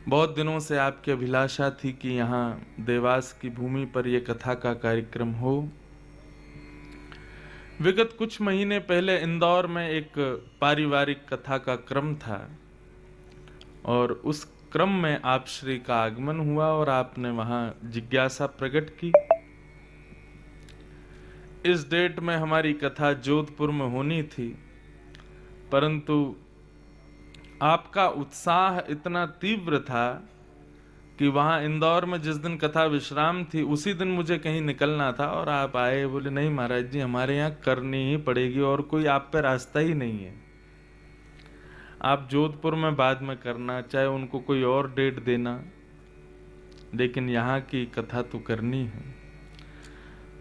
बहुत दिनों से आपकी अभिलाषा थी कि यहाँ देवास की भूमि पर यह कथा का कार्यक्रम हो। विगत कुछ महीने पहले इंदौर में एक पारिवारिक कथा का क्रम था और उस क्रम में आप श्री का आगमन हुआ और आपने वहाँ जिज्ञासा प्रकट की। इस डेट में हमारी कथा जोधपुर में होनी थी, परंतु आपका उत्साह इतना तीव्र था कि वहाँ इंदौर में जिस दिन कथा विश्राम थी उसी दिन मुझे कहीं निकलना था और आप आए। बोले नहीं महाराज जी, हमारे यहाँ करनी ही पड़ेगी और कोई आप पे रास्ता ही नहीं है। आप जोधपुर में बाद में करना, चाहे उनको कोई और डेट देना, लेकिन यहाँ की कथा तो करनी है।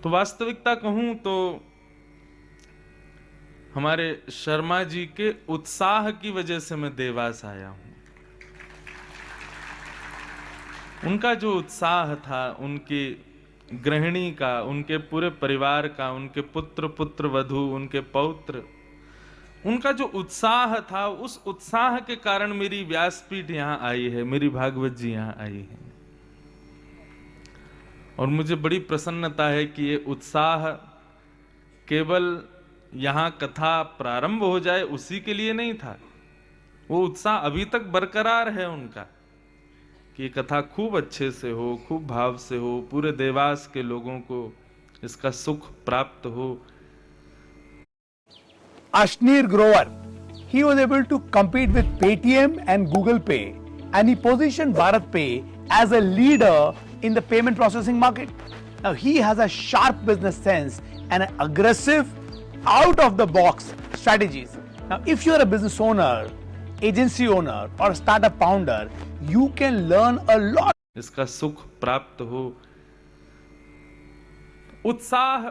तो वास्तविकता कहूँ तो हमारे शर्मा जी के उत्साह की वजह से मैं देवास आया हूँ। उनका जो उत्साह था, उनकी गृहिणी का, उनके पूरे परिवार का, उनके पुत्र पुत्र वधू, उनके पौत्र, उनका जो उत्साह था, उस उत्साह के कारण मेरी व्यासपीठ यहाँ आई है, मेरी भागवत जी यहाँ आई है। और मुझे बड़ी प्रसन्नता है कि ये उत्साह केवल यहाँ कथा प्रारंभ हो जाए उसी के लिए नहीं था। वो उत्साह अभी तक बरकरार है उनका कि ये कथा खूब अच्छे से हो, खूब भाव से हो, पूरे देवास के लोगों को इसका सुख प्राप्त हो। Ashneer Grover, he was able to compete with Paytm and Google Pay, and he positioned Bharat Pay as a leader in the payment processing market. Now he has a sharp business sense and an aggressive, out of the box strategies. Now if you are a business owner, agency owner or startup founder, you can learn a lot. इसका सुख प्राप्त हो। उत्साह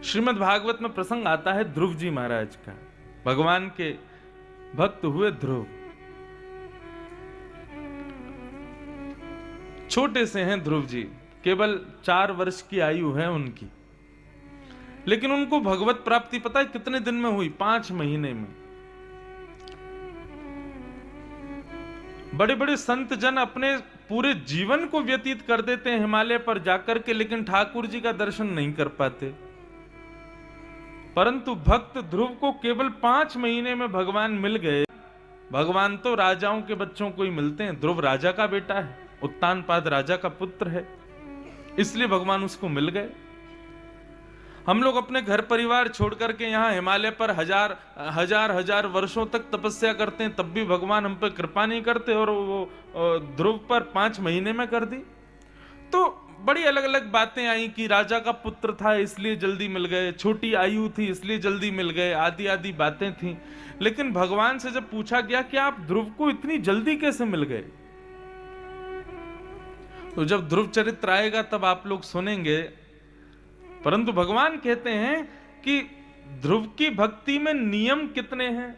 श्रीमद् भागवत में प्रसंग आता है ध्रुव जी महाराज का। भगवान के भक्त हुए ध्रुव, छोटे से हैं ध्रुव जी, केवल 4 वर्ष की आयु है उनकी, लेकिन उनको भगवत प्राप्ति पता है कितने दिन में हुई? 5 महीने में। बड़े बड़े संत जन अपने पूरे जीवन को व्यतीत कर देते हैं हिमालय पर जाकर के, लेकिन ठाकुर जी का दर्शन नहीं कर पाते। परंतु भक्त ध्रुव को केवल 5 महीने में भगवान मिल गए। भगवान तो राजाओं के बच्चों को ही मिलते हैं। ध्रुव राजा का बेटा है, उत्तानपाद राजा का पुत्र है, इसलिए भगवान उसको मिल गए। हम लोग अपने घर परिवार छोड़ करके यहाँ हिमालय पर हजार वर्षों तक तपस्या करते हैं, तब भी भगवान हम पे कृपा नहीं करते, और वो ध्रुव पर 5 महीने में कर दी। तो बड़ी अलग अलग बातें आई कि राजा का पुत्र था इसलिए जल्दी मिल गए, छोटी आयु थी इसलिए जल्दी मिल गए, आदि आदि बातें थी। लेकिन भगवान से जब पूछा गया कि आप ध्रुव को इतनी जल्दी कैसे मिल गए, तो जब ध्रुव चरित्र आएगा तब आप लोग सुनेंगे। परंतु भगवान कहते हैं कि ध्रुव की भक्ति में नियम कितने हैं,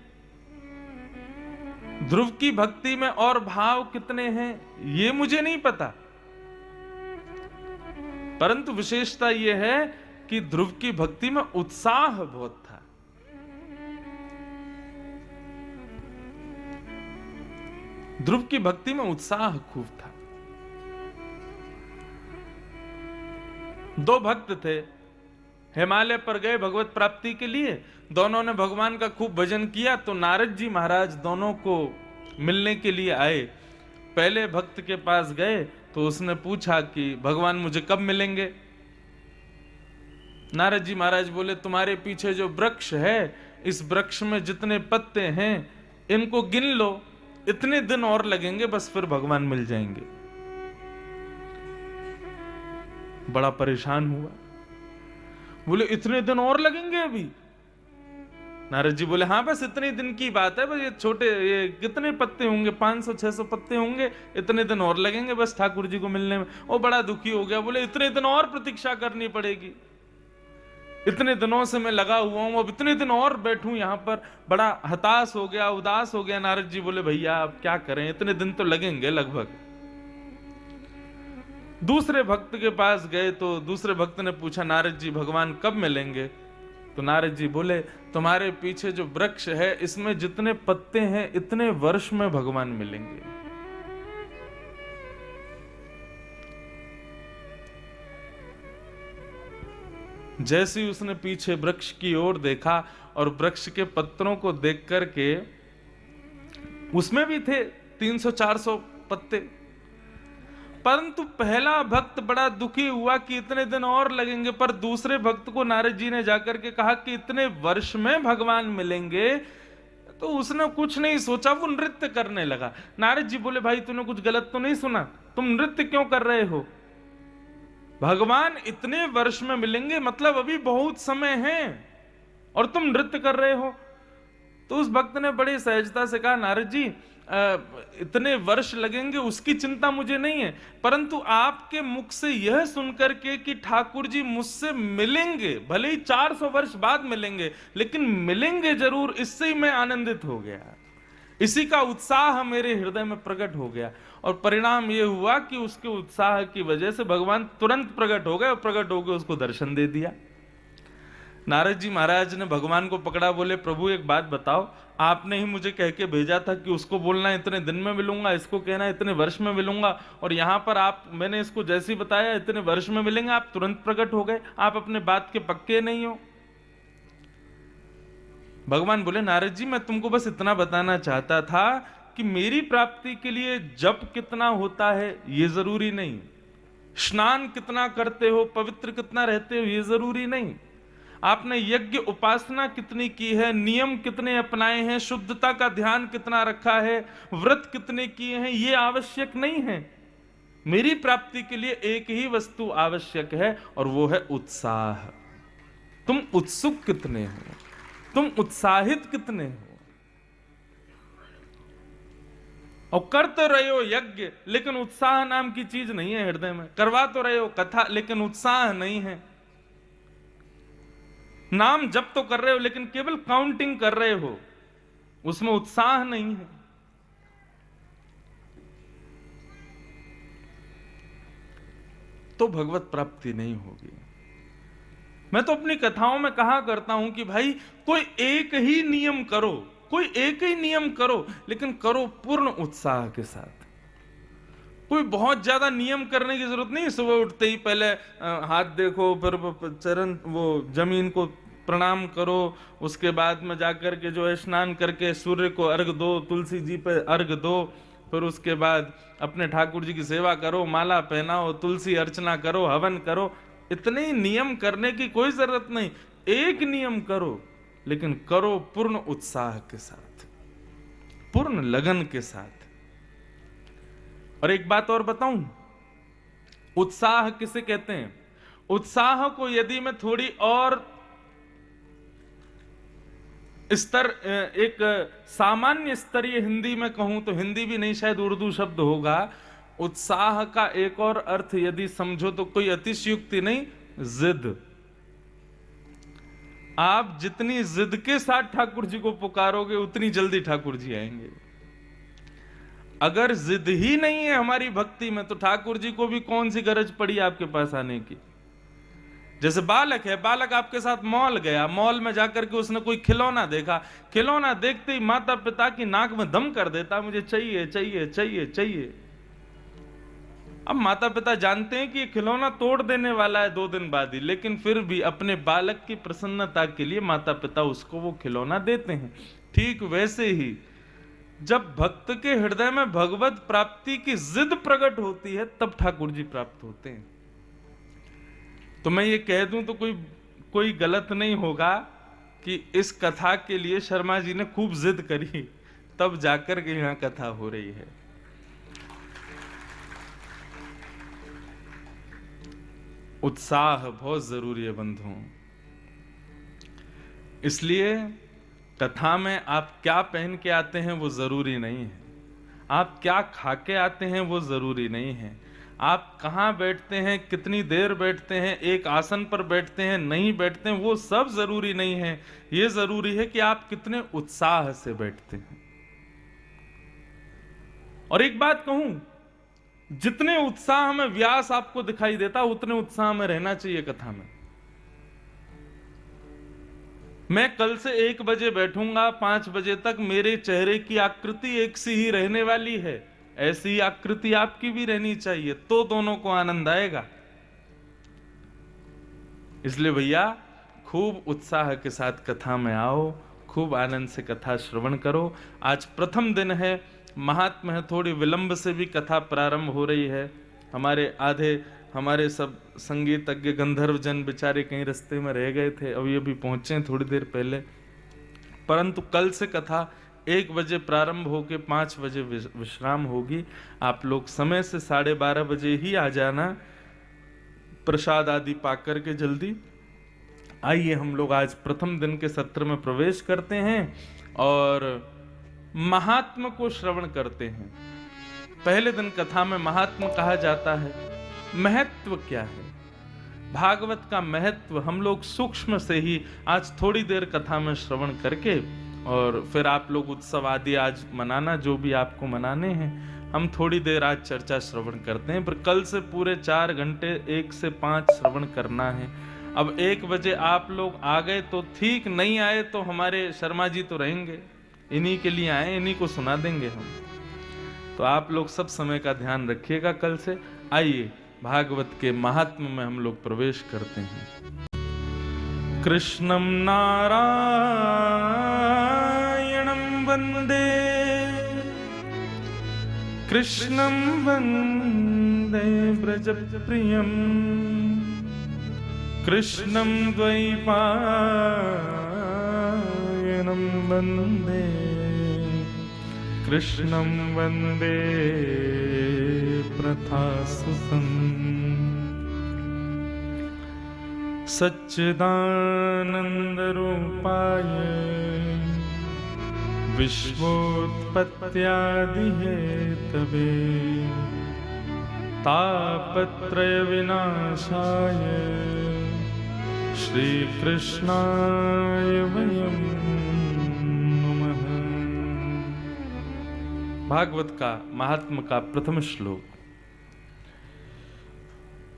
ध्रुव की भक्ति में और भाव कितने हैं, ये मुझे नहीं पता, परंतु विशेषता यह है कि ध्रुव की भक्ति में उत्साह बहुत था। ध्रुव की भक्ति में उत्साह खूब था। 2 भक्त थे, हिमालय पर गए भगवत प्राप्ति के लिए। दोनों ने भगवान का खूब भजन किया, तो नारद जी महाराज दोनों को मिलने के लिए आए। पहले भक्त के पास गए तो उसने पूछा कि भगवान मुझे कब मिलेंगे? नारद जी महाराज बोले तुम्हारे पीछे जो वृक्ष है, इस वृक्ष में जितने पत्ते हैं इनको गिन लो, इतने दिन और लगेंगे, बस फिर भगवान मिल जाएंगे। बड़ा परेशान हुआ, बोले इतने दिन और लगेंगे अभी? नारद जी बोले हाँ बस इतने दिन की बात है, बस ये छोटे, ये कितने पत्ते होंगे, 500-600 पत्ते होंगे, इतने दिन और लगेंगे बस ठाकुर जी को मिलने में। वो बड़ा दुखी हो गया, बोले इतने दिन और प्रतीक्षा करनी पड़ेगी, इतने दिनों से मैं लगा हुआ हूं, अब इतने दिन और बैठूं यहां पर। बड़ा हताश हो गया, उदास हो गया। नारद जी बोले भैया अब क्या करें, इतने दिन तो लगेंगे लगभग। दूसरे भक्त के पास गए तो दूसरे भक्त ने पूछा नारद जी भगवान कब मिलेंगे? तो नारद जी बोले, तुम्हारे पीछे जो वृक्ष है इसमें जितने पत्ते हैं इतने वर्ष में भगवान मिलेंगे। जैसे ही उसने पीछे वृक्ष की ओर देखा और वृक्ष के पत्तों को देख करके, उसमें भी थे 300-400 पत्ते, परंतु पहला भक्त बड़ा दुखी हुआ कि इतने दिन और लगेंगे, पर दूसरे भक्त को नारद जी ने जाकर के कहा कि इतने वर्ष में भगवान मिलेंगे। तो उसने कुछ नहीं सोचा, वो नृत्य करने लगा। नारद जी बोले, भाई तूने कुछ गलत तो नहीं सुना, तुम नृत्य क्यों कर रहे हो? भगवान इतने वर्ष में मिलेंगे, मतलब अभी बहुत समय है और तुम नृत्य कर रहे हो। तो उस भक्त ने बड़ी सहजता से कहा, नारद जी इतने वर्ष लगेंगे उसकी चिंता मुझे नहीं है, परंतु आपके मुख से यह सुनकर के कि ठाकुर जी मुझसे मिलेंगे, भले ही 400 वर्ष बाद मिलेंगे लेकिन मिलेंगे जरूर, इससे ही मैं आनंदित हो गया। इसी का उत्साह मेरे हृदय में प्रकट हो गया और परिणाम यह हुआ कि उसके उत्साह की वजह से भगवान तुरंत प्रकट हो गए और प्रकट होकर उसको दर्शन दे दिया। नारद जी महाराज ने भगवान को पकड़ा, बोले, प्रभु एक बात बताओ, आपने ही मुझे कह के भेजा था कि उसको बोलना इतने दिन में मिलूंगा, इसको कहना इतने वर्ष में मिलूंगा, और यहां पर मैंने इसको जैसे ही बताया इतने वर्ष में मिलेंगे, आप तुरंत प्रकट हो गए, आप अपने बात के पक्के नहीं हो। भगवान बोले, नारद जी मैं तुमको बस इतना बताना चाहता था कि मेरी प्राप्ति के लिए जप कितना होता है ये जरूरी नहीं, स्नान कितना करते हो, पवित्र कितना रहते हो ये जरूरी नहीं, आपने यज्ञ उपासना कितनी की है, नियम कितने अपनाए हैं, शुद्धता का ध्यान कितना रखा है, व्रत कितने किए हैं, ये आवश्यक नहीं है। मेरी प्राप्ति के लिए एक ही वस्तु आवश्यक है और वो है उत्साह। तुम उत्सुक कितने हो, तुम उत्साहित कितने हो। और कर तो रहे हो यज्ञ लेकिन उत्साह नाम की चीज नहीं है हृदय में, करवा तो रहे हो कथा लेकिन उत्साह नहीं है, नाम जप तो कर रहे हो लेकिन केवल काउंटिंग कर रहे हो, उसमें उत्साह नहीं है। तो भगवत प्राप्ति नहीं होगी। मैं तो अपनी कथाओं में कहा करता हूं कि भाई कोई एक ही नियम करो, कोई एक ही नियम करो, लेकिन करो पूर्ण उत्साह के साथ। कोई बहुत ज्यादा नियम करने की जरूरत नहीं। सुबह उठते ही पहले हाथ देखो, फिर चरण वो जमीन को प्रणाम करो, उसके बाद में जाकर के जो है स्नान करके सूर्य को अर्घ दो, तुलसी जी पे अर्घ दो, फिर उसके बाद अपने ठाकुर जी की सेवा करो, माला पहनाओ, तुलसी अर्चना करो, हवन करो। इतने नियम करने की कोई जरूरत नहीं। एक नियम करो लेकिन करो पूर्ण उत्साह के साथ, पूर्ण लगन के साथ। और एक बात और बताऊं, उत्साह किसे कहते हैं? उत्साह को यदि मैं थोड़ी और स्तर, एक सामान्य स्तरीय हिंदी में कहूं तो, हिंदी भी नहीं शायद उर्दू शब्द होगा, उत्साह का एक और अर्थ यदि समझो तो कोई अतिशयोक्ति नहीं, जिद। आप जितनी जिद के साथ ठाकुर जी को पुकारोगे उतनी जल्दी ठाकुर जी आएंगे। अगर जिद ही नहीं है हमारी भक्ति में तो ठाकुर जी को भी कौन सी गरज पड़ी आपके पास आने की। जैसे बालक है, बालक आपके साथ मॉल गया, मॉल में जाकर के उसने कोई खिलौना देखा, खिलौना देखते ही माता पिता की नाक में दम कर देता, मुझे चाहिए चाहिए चाहिए चाहिए। अब माता पिता जानते हैं कि ये खिलौना तोड़ देने वाला है 2 दिन बाद ही, लेकिन फिर भी अपने बालक की प्रसन्नता के लिए माता पिता उसको वो खिलौना देते हैं। ठीक वैसे ही जब भक्त के हृदय में भगवत प्राप्ति की जिद प्रकट होती है तब ठाकुर जी प्राप्त होते हैं। तो मैं ये कह दूं तो कोई गलत नहीं होगा कि इस कथा के लिए शर्मा जी ने खूब जिद करी, तब जाकर के यहां कथा हो रही है। उत्साह बहुत जरूरी है बंधुओं। इसलिए कथा में आप क्या पहन के आते हैं वो जरूरी नहीं है, आप क्या खा के आते हैं वो जरूरी नहीं है, आप कहां बैठते हैं, कितनी देर बैठते हैं, एक आसन पर बैठते हैं नहीं बैठते हैं, वो सब जरूरी नहीं है। ये जरूरी है कि आप कितने उत्साह से बैठते हैं। और एक बात कहूं, जितने उत्साह में व्यास आपको दिखाई देता उतने उत्साह में रहना चाहिए कथा में। मैं कल से 1 बजे बैठूंगा, 5 बजे तक मेरे चेहरे की आकृति एक सी ही रहने वाली है, ऐसी ही आकृति आपकी भी रहनी चाहिए, तो दोनों को आनंद आएगा। इसलिए भैया खूब उत्साह के साथ कथा में आओ, खूब आनंद से कथा श्रवण करो। आज प्रथम दिन है, महात्म है, थोड़ी विलंब से भी कथा प्रारंभ हो रही है। हमारे सब संगीतज्ञ गंधर्व जन बेचारे कहीं रास्ते में रह गए थे, अभी अभी पहुंचे थोड़ी देर पहले। परंतु कल से कथा 1 बजे प्रारंभ होके 5 बजे विश्राम होगी। आप लोग समय से 12:30 बजे ही आ जाना, प्रसाद आदि पाकर के जल्दी। आइए हम लोग आज प्रथम दिन के सत्र में प्रवेश करते हैं और महात्म को श्रवण करते हैं। पहले दिन कथा में महात्म कहा जाता है। महत्व क्या है? भागवत का महत्व हम लोग सूक्ष्म से ही आज थोड़ी देर कथा में श्रवण करके, और फिर आप लोग उत्सव आदि आज मनाना, जो भी आपको मनाने हैं, हम थोड़ी देर आज चर्चा श्रवण करते हैं। पर कल से पूरे 4 घंटे 1 से 5 श्रवण करना है। अब 1 बजे आप लोग आ गए तो ठीक, नहीं आए तो हमारे शर्मा जी तो रहेंगे, इन्हीं के लिए आए, इन्हीं को सुना देंगे हम। तो आप लोग सब समय का ध्यान रखिएगा कल से। आइए भागवत के महात्म में हम लोग प्रवेश करते हैं। कृष्णं नारायणं वंदे, कृष्णं वंदे ब्रजप्रियं, कृष्णं द्वैपायनं वंदे, कृष्णं वंदे प्रथासुतं। सच्चिदानन्दरूपाय विश्वोत्पत्त्यादिहेतवे, तापत्रयविनाशाय श्रीकृष्णाय वयं नमः। भागवत का महात्म का प्रथम श्लोक।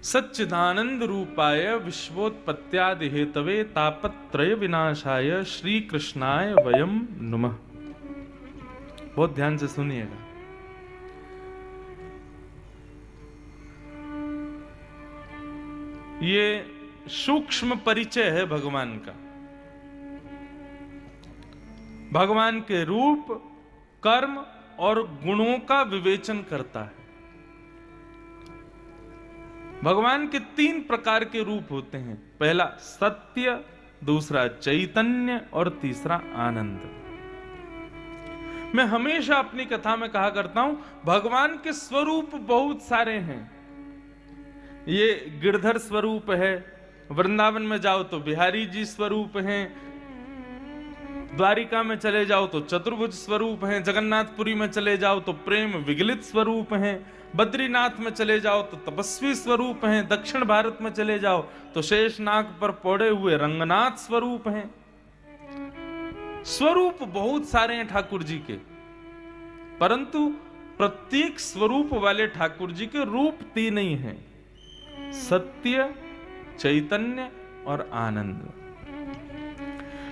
सच्चिदानंद रूपाय विश्वोत्पत्त्यादि हेतवे तापत्रय विनाशाय श्री कृष्णाय वयम नमः। बहुत ध्यान से सुनिएगा। ये सूक्ष्म परिचय है भगवान का। भगवान के रूप, कर्म और गुणों का विवेचन करता है। भगवान के 3 प्रकार के रूप होते हैं। पहला सत्य, दूसरा चैतन्य और तीसरा आनंद। मैं हमेशा अपनी कथा में कहा करता हूं, भगवान के स्वरूप बहुत सारे हैं। ये गिरधर स्वरूप है, वृंदावन में जाओ तो बिहारी जी स्वरूप हैं, द्वारिका में चले जाओ तो चतुर्भुज स्वरूप हैं, जगन्नाथपुरी में चले जाओ तो प्रेम विगलित स्वरूप हैं, बद्रीनाथ में चले जाओ तो तपस्वी स्वरूप हैं, दक्षिण भारत में चले जाओ तो शेषनाग पर पड़े हुए रंगनाथ स्वरूप हैं। स्वरूप बहुत सारे हैं ठाकुर जी के, परंतु प्रत्येक स्वरूप वाले ठाकुर जी के रूप 3 ही हैं, सत्य, चैतन्य और आनंद।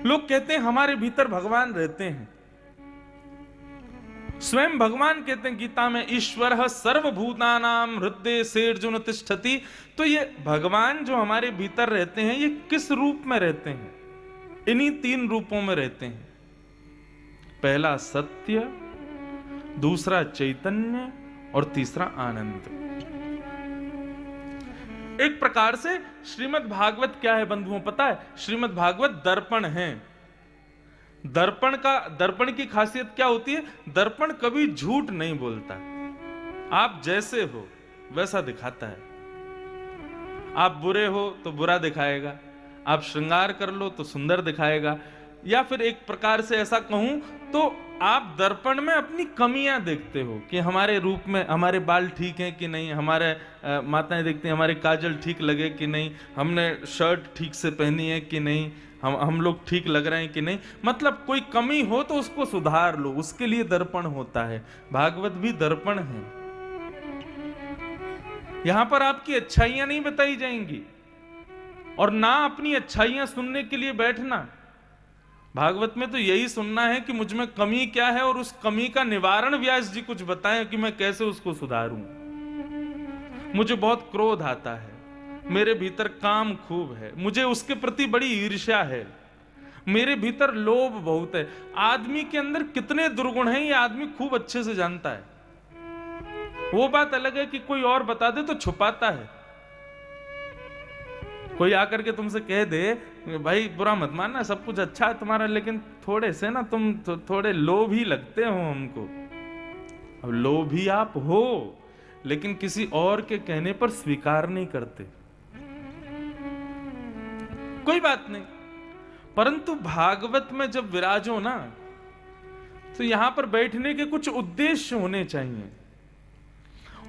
लोग कहते हैं हमारे भीतर भगवान रहते हैं। स्वयं भगवान कहते हैं गीता में, ईश्वरः सर्वभूतानां हृदये सेर्जुन तिष्ठति। तो ये भगवान जो हमारे भीतर रहते हैं, ये किस रूप में रहते हैं? इन्हीं 3 रूपों में रहते हैं। पहला सत्य, दूसरा चैतन्य और तीसरा आनंद। एक प्रकार से श्रीमद् भागवत क्या है बंधुओं पता है? श्रीमद् भागवत दर्पण है। दर्पण की खासियत क्या होती है? दर्पण कभी झूठ नहीं बोलता। आप जैसे हो वैसा दिखाता है। आप बुरे हो तो बुरा दिखाएगा, आप श्रृंगार कर लो तो सुंदर दिखाएगा। या फिर एक प्रकार से ऐसा कहूं तो आप दर्पण में अपनी कमियां देखते हो कि हमारे रूप में हमारे बाल ठीक हैं कि नहीं, हमारे माताएं देखती हैं हमारे काजल ठीक लगे कि नहीं, हमने शर्ट ठीक से पहनी है कि नहीं, हम लोग ठीक लग रहे हैं कि नहीं। मतलब कोई कमी हो तो उसको सुधार लो, उसके लिए दर्पण होता है। भागवत भी दर्पण है। यहां पर आपकी अच्छाइयां नहीं बताई जाएंगी और ना अपनी अच्छाइयां सुनने के लिए बैठना। भागवत में तो यही सुनना है कि मुझ में कमी क्या है और उस कमी का निवारण व्यास जी कुछ बताएं कि मैं कैसे उसको सुधारूं। मुझे बहुत क्रोध आता है, मेरे भीतर काम खूब है, मुझे उसके प्रति बड़ी ईर्ष्या है, मेरे भीतर लोभ बहुत है। आदमी के अंदर कितने दुर्गुण हैं ये आदमी खूब अच्छे से जानता है। वो बात अलग है कि कोई और बता दे तो छुपाता है। कोई आकर के तुमसे कह दे भाई बुरा मत मानना, सब कुछ अच्छा है तुम्हारा, लेकिन थोड़े से ना तुम थोड़े लोभी लगते हो हमको। अब लोभी आप हो, लेकिन किसी और के कहने पर स्वीकार नहीं करते, कोई बात नहीं। परंतु भागवत में जब विराजो ना, तो यहां पर बैठने के कुछ उद्देश्य होने चाहिए।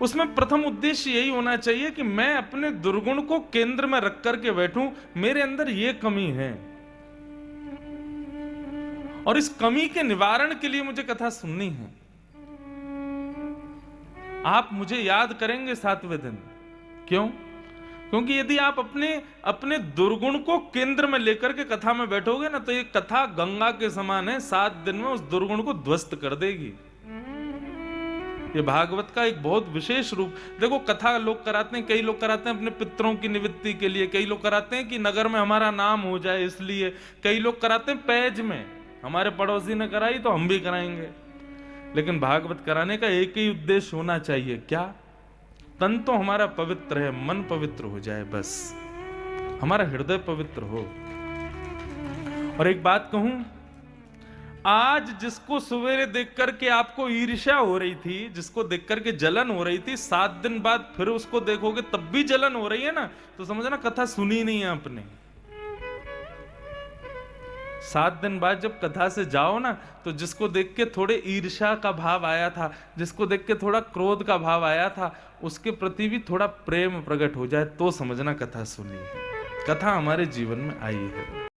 उसमें प्रथम उद्देश्य यही होना चाहिए कि मैं अपने दुर्गुण को केंद्र में रख करके बैठूं, मेरे अंदर यह कमी है और इस कमी के निवारण के लिए मुझे कथा सुननी है। आप मुझे याद करेंगे 7वें दिन। क्यों? क्योंकि यदि आप अपने दुर्गुण को केंद्र में लेकर के कथा में बैठोगे ना, तो ये कथा गंगा के समान है, 7 दिन में उस दुर्गुण को ध्वस्त कर देगी। ये भागवत का एक बहुत विशेष रूप। देखो, कथा लोग कराते हैं, कई लोग कराते हैं अपने पितरों की निवृत्ति के लिए, कई लोग कराते हैं कि नगर में हमारा नाम हो जाए इसलिए, कई लोग कराते हैं पैज में, हमारे पड़ोसी ने कराई तो हम भी कराएंगे। लेकिन भागवत कराने का एक ही उद्देश्य होना चाहिए, क्या? तन तो हमारा पवित्र है, मन पवित्र हो जाए, बस हमारा हृदय पवित्र हो। और एक बात कहूं, आज जिसको सवेरे देख करके आपको ईर्ष्या हो रही थी, जिसको देख करके जलन हो रही थी, 7 दिन बाद फिर उसको देखोगे तब भी जलन हो रही है ना, तो समझना कथा सुनी नहीं है आपने। 7 दिन बाद जब कथा से जाओ ना, तो जिसको देख के थोड़े ईर्ष्या का भाव आया था, जिसको देख के थोड़ा क्रोध का भाव आया था, उसके प्रति भी थोड़ा प्रेम प्रकट हो जाए तो समझना कथा सुनी है, कथा हमारे जीवन में आई है।